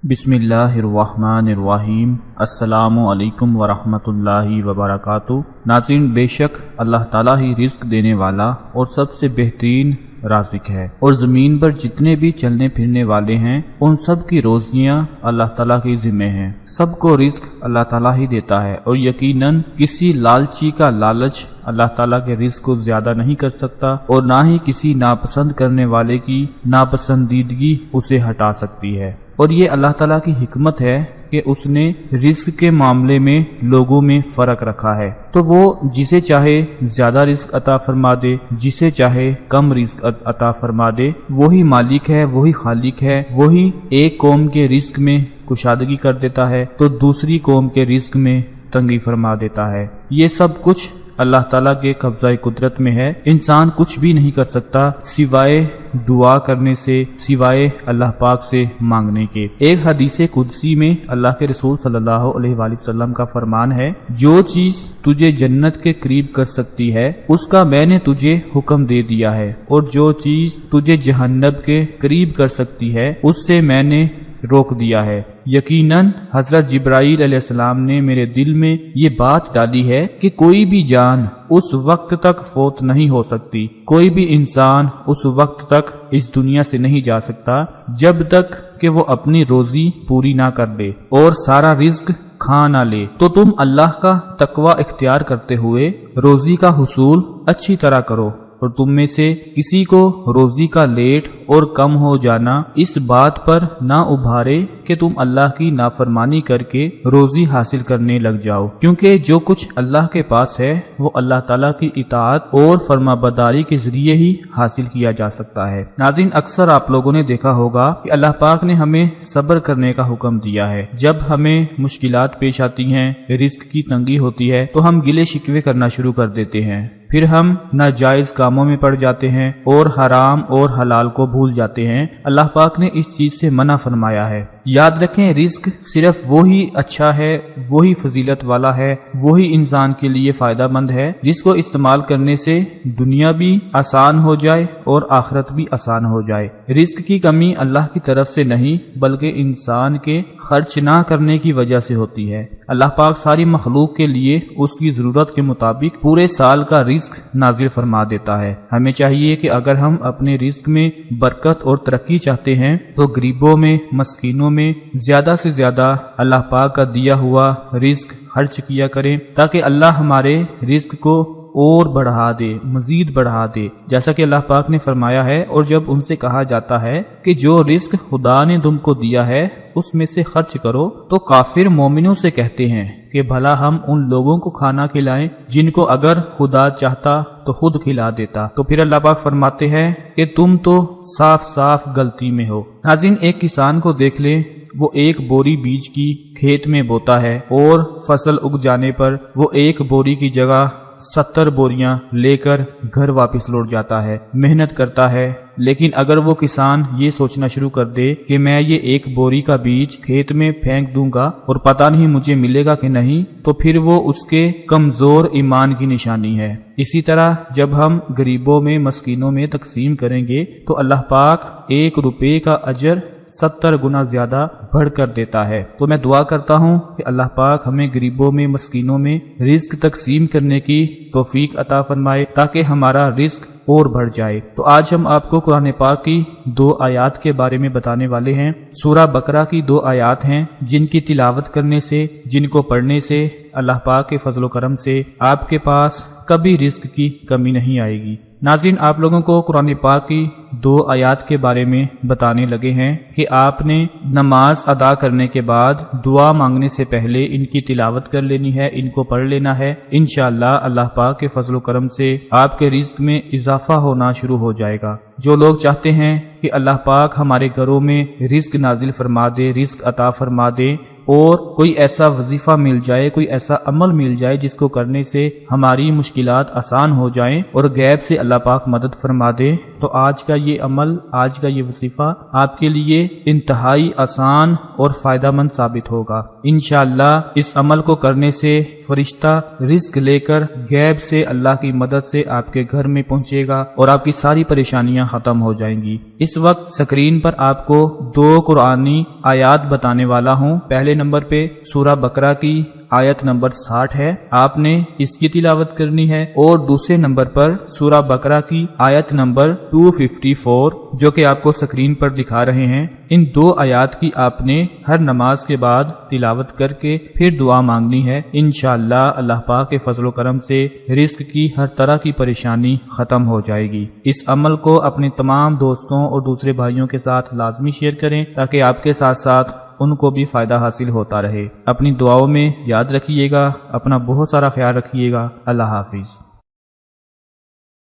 बिस्मिल्लाहिर्रहमानिर्रहीम। अस्सलामु अलैकुम वरहमतुल्लाहि वबरकातुहू। नाज़रीन, बेशक अल्लाह ताला ही रिज़्क देने वाला और सबसे बेहतरीन राज़िक है, और ज़मीन पर जितने भी चलने फिरने वाले हैं उन सब की रोज़ियाँ अल्लाह ताला के ज़िम्मे हैं। सबको रिज़्क अल्लाह ताला ही देता है, और यकीनन किसी लालची का लालच अल्लाह ताला के रिज़्क को ज्यादा नहीं कर सकता, और ना ही किसी नापसंद करने वाले की नापसंदीदगी उसे हटा सकती है। और ये अल्लाह ताला की हिकमत है कि उसने रिज़्क के मामले में लोगों में फर्क रखा है, तो वो जिसे चाहे ज्यादा रिज़्क अता फरमा दे, जिसे चाहे कम रिज़्क अता फरमा दे। वही मालिक है, वही खालिक है, वही एक कौम के रिज़्क में कुशादगी कर देता है तो दूसरी कौम के रिज़्क में तंगी फरमा देता है। ये सब कुछ अल्लाह ताला के कब्ज़ा कुदरत में है। इंसान कुछ भी नहीं कर सकता सिवाय दुआ करने से, सिवाय अल्लाह पाक से मांगने के। एक हदीस कुदसी में अल्लाह के रसूल सल्लल्लाहु अलैहि वसल्लम का फरमान है, जो चीज तुझे जन्नत के करीब कर सकती है उसका मैंने तुझे हुक्म दे दिया है, और जो चीज तुझे जहन्नम के करीब कर सकती है उससे मैंने रोक दिया है। यकीनन हजरत जिब्राईल अलैहिस्सलाम ने मेरे दिल में ये बात डाली है कि कोई भी जान उस वक्त तक फौत नहीं हो सकती, कोई भी इंसान उस वक्त तक इस दुनिया से नहीं जा सकता जब तक कि वो अपनी रोजी पूरी ना कर दे और सारा रिज्क खा ना ले। तो तुम अल्लाह का तकवा इख्तियार करते हुए रोजी का हुसूल अच्छी तरह करो, और तुम में से किसी को रोजी का लेट और कम हो जाना इस बात पर ना उभारे कि तुम अल्लाह की नाफरमानी करके रोजी हासिल करने लग जाओ, क्योंकि जो कुछ अल्लाह के पास है वो अल्लाह ताला की इताअत और फरमाबरदारी के जरिए ही हासिल किया जा सकता है। नाज़रीन, अक्सर आप लोगों ने देखा होगा कि अल्लाह पाक ने हमें सब्र करने का हुक्म दिया है। जब हमें मुश्किलात पेश आती हैं, रिस्क की तंगी होती है, तो हम गिले शिकवे करना शुरू कर देते हैं, फिर हम नाजायज कामों में पड़ जाते हैं और हराम और हलाल को भूल जाते हैं। अल्लाह पाक ने इस चीज से मना फरमाया है। याद रखें, रिस्क सिर्फ वही अच्छा है, वही फजीलत वाला है, वही इंसान के लिए फायदा मंद है जिसको इस्तेमाल करने से दुनिया भी आसान हो जाए और आखिरत भी आसान हो जाए। रिस्क की कमी अल्लाह की तरफ से नहीं बल्कि इंसान के खर्च ना करने की वजह से होती है। अल्लाह पाक सारी मखलूक के लिए उसकी जरूरत के मुताबिक पूरे साल का रिस्क नाजिल फरमा देता है। हमें चाहिए कि अगर हम अपने रिस्क में बरकत और तरक्की चाहते हैं तो गरीबों में, मस्कीनों में ज्यादा से ज्यादा अल्लाह पाक का दिया हुआ रिस्क खर्च किया करें, ताकि अल्लाह हमारे रिस्क को और बढ़ा दे, मजीद बढ़ा दे, जैसा कि अल्लाह पाक ने फरमाया है। और जब उनसे कहा जाता है कि जो रिस्क खुदा ने तुमको दिया है उसमें से खर्च करो, तो काफिर मोमिनों से कहते हैं कि भला हम उन लोगों को खाना खिलाएं जिनको अगर खुदा चाहता तो खुद खिला देता। तो फिर अल्लाह पाक फरमाते हैं कि तुम तो साफ साफ गलती में हो। नाज़रीन, एक किसान को देख ले, वो एक बोरी बीज की खेत में बोता है और फसल उग जाने पर वो एक बोरी की जगह 70 बोरियां लेकर घर वापस लौट जाता है, मेहनत करता है। लेकिन अगर वो किसान ये सोचना शुरू कर दे कि मैं ये एक बोरी का बीज खेत में फेंक दूंगा और पता नहीं मुझे मिलेगा कि नहीं, तो फिर वो उसके कमजोर ईमान की निशानी है। इसी तरह जब हम गरीबों में, मस्कीनों में तकसीम करेंगे तो अल्लाह पाक 1 रुपए का अजर 70 गुना ज्यादा बढ़ कर देता है। तो मैं दुआ करता हूँ कि अल्लाह पाक हमें गरीबों में, मस्कीनों में रिस्क तकसीम करने की तौफीक अता फरमाए ताकि हमारा रिस्क और बढ़ जाए। तो आज हम आपको कुरान पाक की 2 आयात के बारे में बताने वाले हैं। सूरा बकरा की 2 आयात हैं जिनकी तिलावत करने से, जिनको पढ़ने से अल्लाह पाक के फजलो करम से आपके पास कभी रिस्क की कमी नहीं आएगी। नाज़रीन, आप लोगों को कुरान पाक की 2 आयात के बारे में बताने लगे हैं कि आपने नमाज अदा करने के बाद दुआ मांगने से पहले इनकी तिलावत कर लेनी है, इनको पढ़ लेना है। इंशाअल्लाह अल्लाह पाक के फजलो करम से आपके रिज्क में इजाफा होना शुरू हो जाएगा। जो लोग चाहते हैं कि अल्लाह पाक हमारे घरों में रिज्क नाजिल फरमा दे, रिज्क अता फरमा दे, और कोई ऐसा वजीफा मिल जाए, कोई ऐसा अमल मिल जाए जिसको करने से हमारी मुश्किलात आसान हो जाएं और गैब से अल्लाह पाक मदद फरमा दे, تو آج کا یہ عمل، آج کا یہ وظیفہ آپ کے لیے انتہائی آسان اور فائدہ مند ثابت ہوگا۔ انشاءاللہ اس عمل کو کرنے سے فرشتہ رزق لے کر غیب سے اللہ کی مدد سے آپ کے گھر میں پہنچے گا اور آپ کی ساری پریشانیاں ختم ہو جائیں گی۔ اس وقت سکرین پر آپ کو 2 قرآنی آیات بتانے والا ہوں۔ پہلے نمبر پہ سورہ بقرہ کی آیت نمبر 60 ہے، آپ نے اس کی تلاوت کرنی ہے، اور دوسرے نمبر پر سورہ بقرہ کی آیت نمبر 254 جو کہ آپ کو سکرین پر دکھا رہے ہیں۔ ان 2 آیات کی آپ نے ہر نماز کے بعد تلاوت کر کے پھر دعا مانگنی ہے۔ انشاءاللہ اللہ پاک کے فضل و کرم سے رزق کی ہر طرح کی پریشانی ختم ہو جائے گی۔ اس عمل کو اپنے تمام دوستوں اور دوسرے بھائیوں کے ساتھ لازمی شیئر کریں تاکہ آپ کے ساتھ ساتھ ان کو بھی فائدہ حاصل ہوتا رہے۔ اپنی دعاؤں میں یاد رکھیے گا، اپنا بہت سارا خیال رکھیے گا۔ اللہ حافظ۔